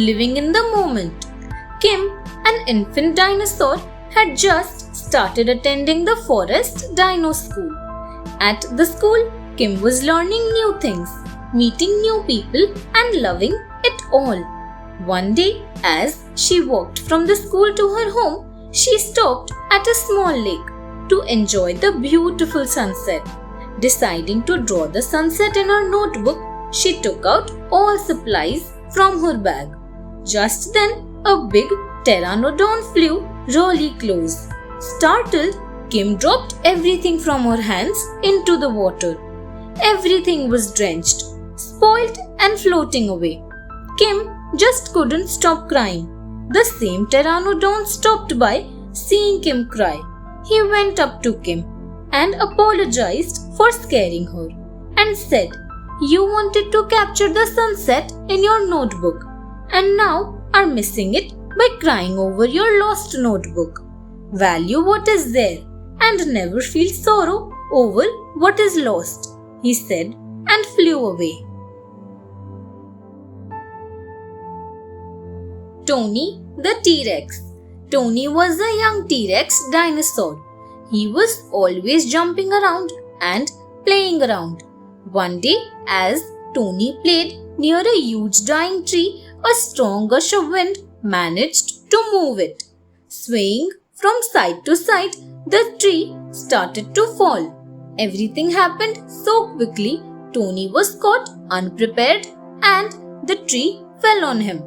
living in the moment. Kim, an infant dinosaur, had just started attending the forest dino school. At the school, Kim was learning new things, meeting new people, and loving it all. One day, as she walked from the school to her home, she stopped at a small lake to enjoy the beautiful sunset. Deciding to draw the sunset in her notebook, she took out all supplies from her bag. Just then, a big pteranodon flew really close. Startled, Kim dropped everything from her hands into the water. Everything was drenched, spoiled, and floating away. Kim just couldn't stop crying. The same pteranodon stopped by, seeing Kim cry. He went up to Kim and apologized for scaring her and said, "You wanted to capture the sunset in your notebook and now are missing it by crying over your lost notebook. Value what is there and never feel sorrow over what is lost," he said and flew away. Tony the T-Rex. Tony was a young T-Rex dinosaur. He was always jumping around and playing around. One day, as Tony played near a huge dying tree, a strong gush of wind managed to move it. Swaying from side to side, the tree started to fall. Everything happened so quickly, Tony was caught unprepared and the tree fell on him.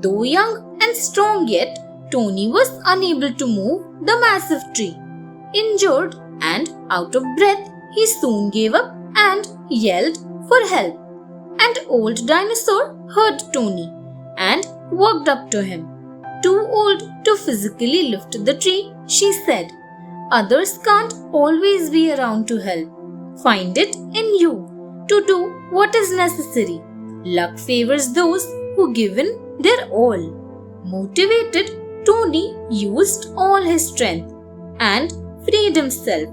Though young and strong yet, Tony was unable to move the massive tree. Injured and out of breath, he soon gave up and yelled for help. An old dinosaur heard Tony and walked up to him. Too old to physically lift the tree, she said, "Others can't always be around to help. Find it in you to do what is necessary. Luck favors those who give in their all." Motivated, Tony used all his strength and freed himself.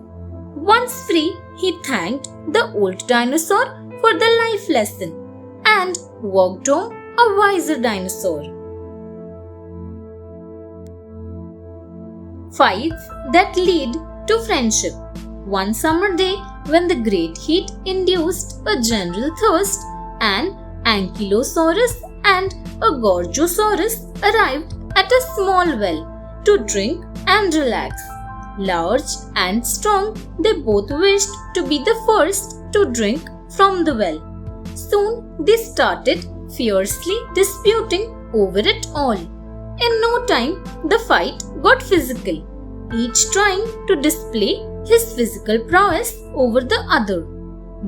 Once free, he thanked the old dinosaur for the life lesson and walked home a wiser dinosaur. Fights that lead to friendship. One summer day, when the great heat induced a general thirst, an Ankylosaurus and a Gorgosaurus arrived at a small well to drink and relax. Large and strong, they both wished to be the first to drink from the well. Soon they started fiercely disputing over it all. In no time, the fight got physical, each trying to display his physical prowess over the other.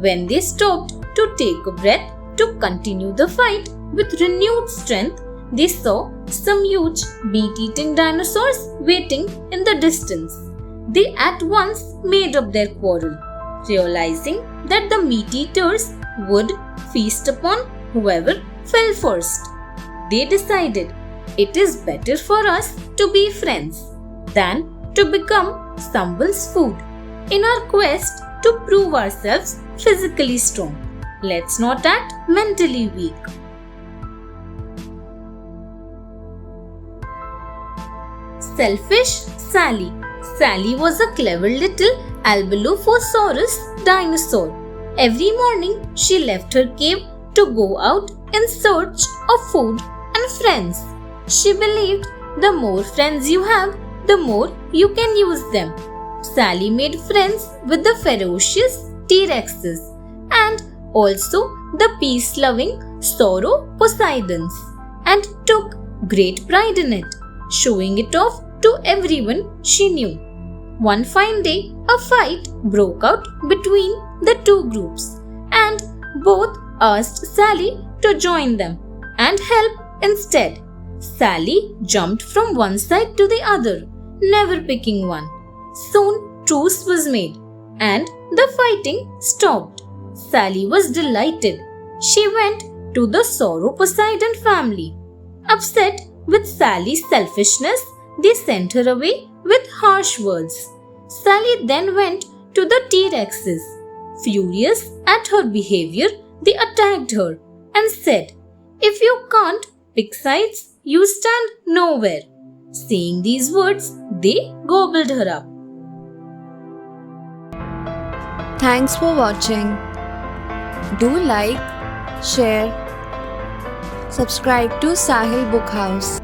When they stopped to take a breath to continue the fight with renewed strength, they saw some huge meat-eating dinosaurs waiting in the distance. They at once made up their quarrel, realizing that the meat-eaters would feast upon whoever fell first. They decided it is better for us to be friends than to become someone's food in our quest to prove ourselves physically strong. Let's not act mentally weak. Selfish Sally. Sally was a clever little Albilofosaurus dinosaur. Every morning she left her cave to go out in search of food and friends. She believed the more friends you have, the more you can use them. Sally made friends with the ferocious T-Rexes and also the peace-loving Sauroposeidons and took great pride in it, showing it off to everyone she knew. One fine day, a fight broke out between the two groups and both asked Sally to join them and help instead. Sally jumped from one side to the other, never picking one. Soon, truce was made and the fighting stopped. Sally was delighted. She went to the Sauroposeidon family. Upset with Sally's selfishness, they sent her away with harsh words. Sally then went to the T-Rexes. Furious at her behavior, they attacked her and said, "If you can't Besides, you stand nowhere. Saying these words, they gobbled her up. Thanks for watching. Do like, share, subscribe to Sahil Book House.